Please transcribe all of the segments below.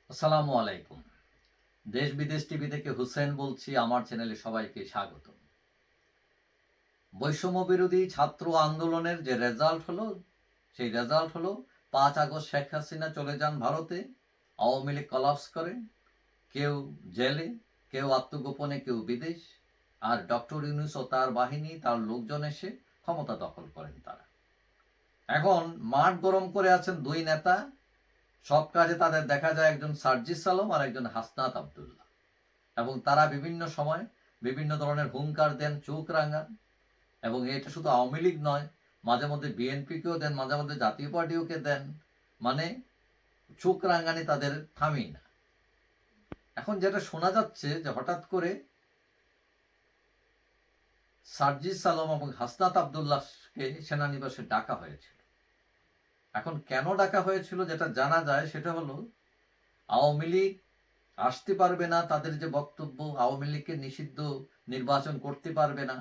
আসসালামু আলাইকুম। দেশ বিদেশ টিভি থেকে হুসেন বলছি। আমার চ্যানেলে সবাইকে স্বাগত। বৈষম্য বিরোধী ছাত্র আন্দোলনের যে রেজাল্ট হলো, সেই রেজাল্ট হলো ৫ আগস্ট শেখ হাসিনা চলে যান ভারতে। আওয়ামী লীগ কলাপস করে। কেউ জেলে, কেউ আত্মগোপনে, কেউ বিদেশ। আর ডক্টর ইউনূস ও তার বাহিনী, তার লোকজন এসে ক্ষমতা দখল করেন তারা। এখন মাঠ গরম করে আছেন দুই নেতা। সব কাজে তাদের দেখা যায় একজন সার্জিস আলম আর একজন হাসনাত আব্দুল্লাহ। এবং তারা বিভিন্ন সময় বিভিন্ন ধরনের হুঙ্কার দেন, চোখ রাঙান। এবং এটা শুধু আওয়ামী লীগ নয়, মাঝে মধ্যে বিএনপিকেও দেন, মাঝে মধ্যে জাতীয় পার্টিওকে দেন। মানে চোখ রাঙানি তাদের থামেই না। এখন যেটা শোনা যাচ্ছে যে হঠাৎ করে সার্জিস আলম এবং হাসনাত আব্দুল্লাহকে সেনানিবাসে ডাকা হয়েছিল। এখন কেন ডাকা হয়েছিল যেটা জানা যায় সেটা হলো, আওয়ামী লীগ আসতে পারবে না, তাদের যে বক্তব্য আওয়ামী লীগকে নিষিদ্ধ নির্বাচন করতে পারবে না,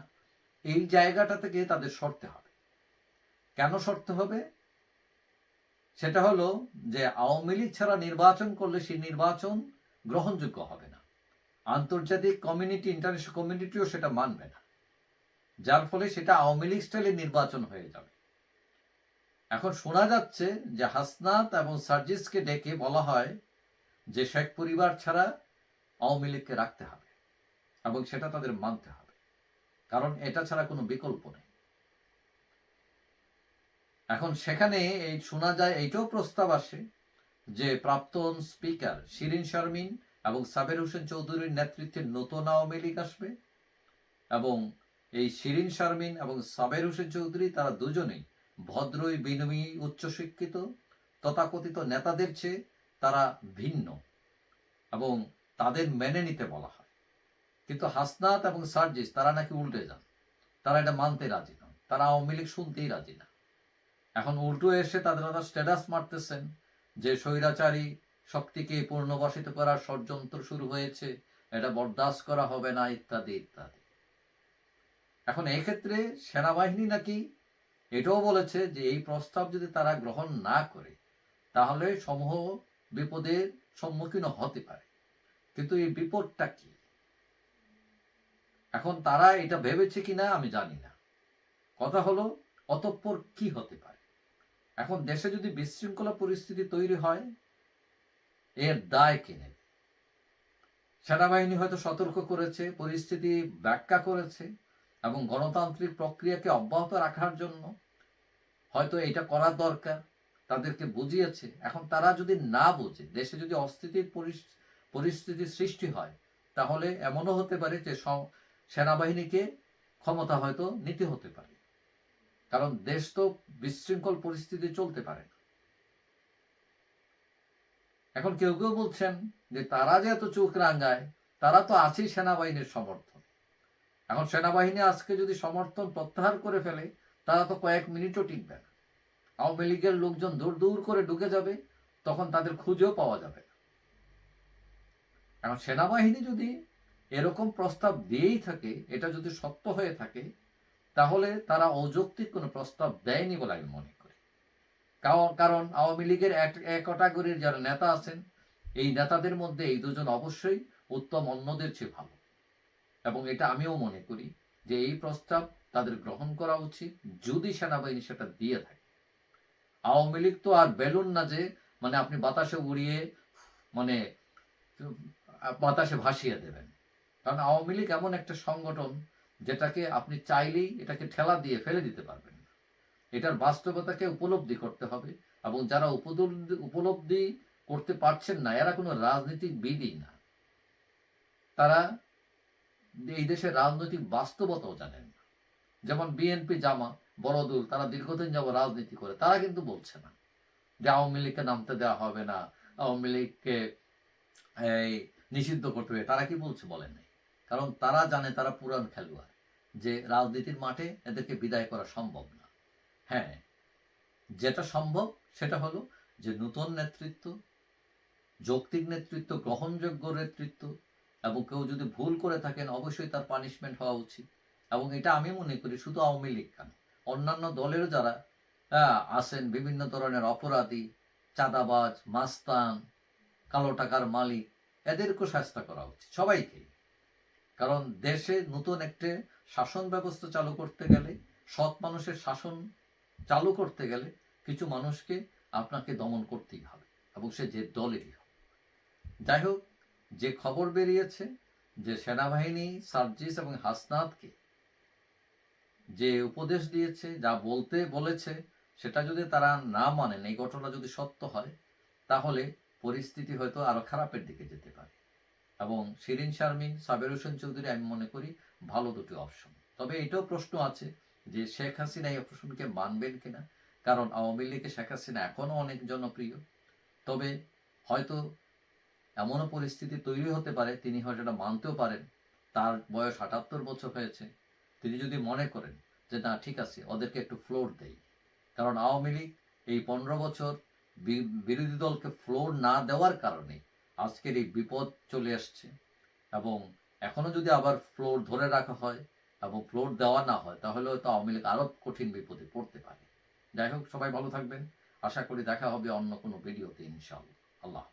এই জায়গাটা থেকে তাদের সরতে হবে। কেন সরতে হবে? সেটা হলো যে আওয়ামী লীগ ছাড়া নির্বাচন করলে সেই নির্বাচন গ্রহণযোগ্য হবে না। আন্তর্জাতিক কমিউনিটি, ইন্টারন্যাশনাল কমিউনিটিও সেটা মানবে না। যার ফলে সেটা আওয়ামী লীগ স্টাইলে নির্বাচন হয়ে যাবে। এখন শোনা যাচ্ছে যে হাসনাত এবং সার্জিসকে ডেকে বলা হয় যে শেখ পরিবার ছাড়া আওয়ামী লীগকে রাখতে হবে এবং সেটা তাদের মানতে হবে, কারণ এটা ছাড়া কোনো বিকল্প নেই। এখন সেখানে এই শোনা যায়, এইটাও প্রস্তাব আসে যে প্রাক্তন স্পিকার শিরীন শারমিন এবং সাবের হোসেন চৌধুরীর নেতৃত্বে নতুন আওয়ামী লীগ আসবে। এবং এই শিরীন শারমিন এবং সাবের হোসেন চৌধুরী তারা দুজনেই ভদ্রই, বিনয়ী, উচ্চশিক্ষিত, তথাকথিত নেতাদের চেয়ে তারা ভিন্ন এবং তাদের মেনে নিতে বলা হয়। কিন্তু হাসনাত এবং সার্জিস তারা নাকি উল্টে যান, তারা এটা মানতে রাজি নন, তারা আওয়ামী লীগ শুনতেই রাজি না। এখন উল্টো এসে তারা স্ট্যাটাস মারতেছেন যে স্বৈরাচারী শক্তিকে পুনর্বাসিত করার ষড়যন্ত্র শুরু হয়েছে, এটা বরদাস্ত করা হবে না, ইত্যাদি ইত্যাদি। এখন এই ক্ষেত্রে সেনাবাহিনী নাকি এটাও বলেছে যে এই প্রস্তাব যদি তারা গ্রহণ না করে তাহলে সমূহ বিপদের সম্মুখীন হতে পারে। কিন্তু এই বিপদটা কি, এখন তারা এটা ভেবেছে কিনা আমি জানি না। কথা হলো অতঃপর কি হতে পারে। এখন দেশে যদি বিশৃঙ্খলা পরিস্থিতি তৈরি হয়, এর দায় কে নেবে? সেনাবাহিনী হয়তো সতর্ক করেছে, পরিস্থিতি ব্যাখ্যা করেছে এবং গণতান্ত্রিক প্রক্রিয়াকে অব্যাহত রাখার জন্য হয়তো এটা করা দরকার, তাদেরকে বুঝিয়েছে। এখন তারা যদি না বোঝে, দেশে যদি অস্থিতির পরিস্থিতি সৃষ্টি হয়, তাহলে এমনও হতে পারে যে সেনাবাহিনীকে ক্ষমতা হয়তো নিতে হতে পারে, কারণ দেশ তো বিশৃঙ্খল পরিস্থিতি চলতে পারে না। এখন কেউ কেউ বলছেন যে তারা যে এত চোখ রাঙায়, তারা তো আছেই সেনাবাহিনীর সমর্থন। এখন সেনাবাহিনী আজকে যদি সমর্থন প্রত্যাহার করে ফেলে, তারা তো কয়েক মিনিটও টিকবে না। আওয়ামী লীগের লোকজন দূর দূর করে ঢুকে যাবে, তখন তাদের খুঁজেও পাওয়া যাবে না। এখন সেনাবাহিনী যদি এরকম প্রস্তাব দিয়েই থাকে, এটা যদি সত্য হয়ে থাকে, তাহলে তারা অযৌক্তিক কোনো প্রস্তাব দেয়নি বলে আমি মনে করি। কারণ আওয়ামী লীগের এক ক্যাটাগরির যারা নেতা আছেন, এই নেতাদের মধ্যে এই দুজন অবশ্যই উত্তম, অন্যদের চেয়ে ভালো। এবং এটা আমিও মনে করি যে এই প্রস্তাব তাদের গ্রহণ করা উচিত, যদি সেনাবাহিনী সেটা দিয়ে থাকে। আওয়ামী লীগ তো আর বেলুন না যে মানে আপনি বাতাসে উড়িয়ে মানে বাতাসে ভাসিয়ে দেবেন। কারণ আওয়ামী লীগ এমন একটা সংগঠন যেটাকে আপনি চাইলেই এটাকে ঠেলা দিয়ে ফেলে দিতে পারবেন না। এটার বাস্তবতাকে উপলব্ধি করতে হবে। এবং যারা উপলব্ধি করতে পারছেন না, এরা কোনো রাজনীতিবিদই না, তারা এই দেশের রাজনৈতিক বাস্তবতাও জানেন না। যেমন বিএনপি, জামাত, বড়দুল, তারা দীর্ঘদিন যাবত রাজনীতি করে, তারা কিন্তু বলছে না যে আওয়ামী লীগকে নামতে দেওয়া হবে না, আওয়ামী লীগকে এই নিষিদ্ধ করতে হবে। তারা কি বলছে বলেন নাই, কারণ তারা জানে তারা পুরান খেলোয়াড়, যে রাজনীতির মাঠে এদেরকে বিদায় করা সম্ভব না। হ্যাঁ, যেটা সম্ভব সেটা হলো যে নতুন নেতৃত্ব, যৌক্তিক নেতৃত্ব, গ্রহণযোগ্য নেতৃত্ব, এবং কেউ যদি ভুল করে থাকেন অবশ্যই তার পানিশমেন্ট হওয়া উচিত। এবং এটা আমি মনে করি শুধু আওয়ামী লীগ কেন, অন্যান্য দলেরও যারা আছেন বিভিন্ন ধরনের অপরাধী, চাঁদাবাজ, মাস্তান, কালো টাকার মালিক, এদেরকেও শাস্তি করা উচিত, সবাইকে। কারণ দেশে নতুন একটা শাসন ব্যবস্থা চালু করতে গেলে, সৎ মানুষের শাসন চালু করতে গেলে কিছু মানুষকে আপনাকে দমন করতেই হবে, এবং সে যে দলেরই হোক। যাই হোক, যে খবর বেরিয়েছে যে সেনাবাহিনী সার্জিস এবং হাসনাতকে যে উপদেশ দিয়েছে, যা বলতে বলেছে, সেটা যদি তারা না মানেন, এই ঘটনা যদি সত্য হয়, তাহলে পরিস্থিতি হয়তো আরো খারাপের দিকে যেতে পারে। এবং শিরিন শারমিন, সাবের হোসেন চৌধুরী আমি মনে করি ভালো দুটি অপশন। তবে এটাও প্রশ্ন আছে যে শেখ হাসিনা এই অপশনকে মানবেন কিনা, কারণ আওয়ামী লীগে শেখ হাসিনা এখনো অনেক জনপ্রিয়। তবে হয়তো এমনও পরিস্থিতি তৈরি হতে পারে তিনি হয়তো এটা মানতেও পারেন, তার বয়স ৭৮ বছর হয়েছে, তিনি যদি মনে করেন যে না ঠিক আছে, ওদেরকে একটু ফ্লোর দেই। কারণ আওয়ামী লীগ এই ১৫ বছর বিরোধী দলকে ফ্লোর না দেওয়ার কারণে আজকের এই বিপদ চলে আসছে। এবং এখনো যদি আবার ফ্লোর ধরে রাখা হয় এবং ফ্লোর দেওয়া না হয়, তাহলে হয়তো আওয়ামী লীগ আরো কঠিন বিপদে পড়তে পারে। যাই হোক, সবাই ভালো থাকবেন। আশা করি দেখা হবে অন্য কোনো ভিডিওতে, ইনশাআল্লাহ। আল্লাহ।